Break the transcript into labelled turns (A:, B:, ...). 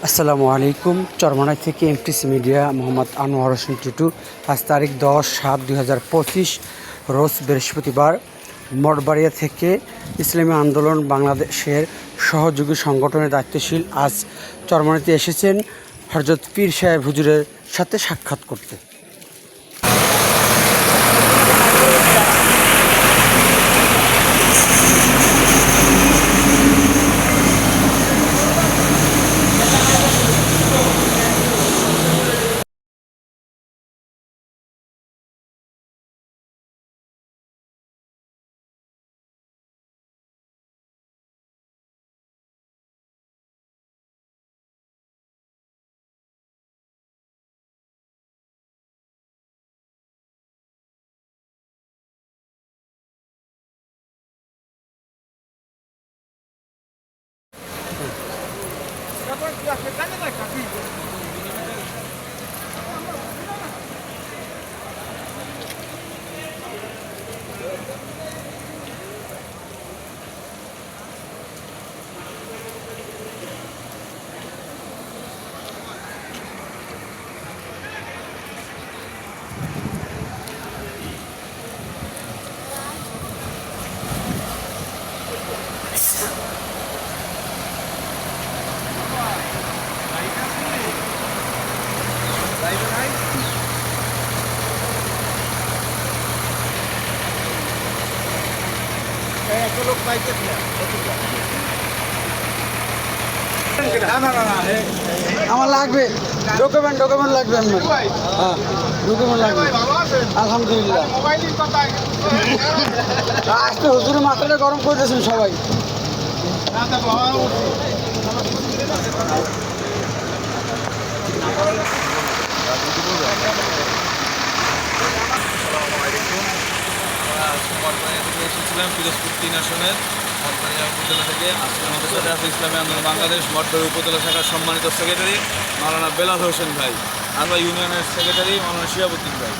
A: আসসালামু আলাইকুম। চরমনাই থেকে এমটিসি মিডিয়া, মোহাম্মদ আনোয়ার হোসেন টুটু। আজ তারিখ 10/7/2025, রোজ বৃহস্পতিবার। মঠবাড়িয়া থেকে ইসলামী আন্দোলন বাংলাদেশের সহযোগী সংগঠনের দায়িত্বশীল আজ চরমনাইতে এসেছেন হযরত পীর সাহেব হুজুরের সাথে সাক্ষাৎ করতে। আমার লাগবে ডকুমেন্ট লাগবে। হ্যাঁ, ডকুমেন্ট লাগবে। আলহামদুলিল্লাহ। আজকে হুজুরের মাথাটা গরম করে দিয়েছেন সবাই।
B: এসেছিলাম পিরোজপুর 3 আসনের মঠবাড়িয়া উপজেলা থেকে। আজকে আমাদের সাথে আছে ইসলামী আন্দোলন বাংলাদেশ মঠবাড়িয়া উপজেলা শাখার সম্মানিত সেক্রেটারি মাওলানা বেলাল হোসেন ভাই, আমরা ইউনিয়নের সেক্রেটারি মাওলানা শিহাবুদ্দিন ভাই।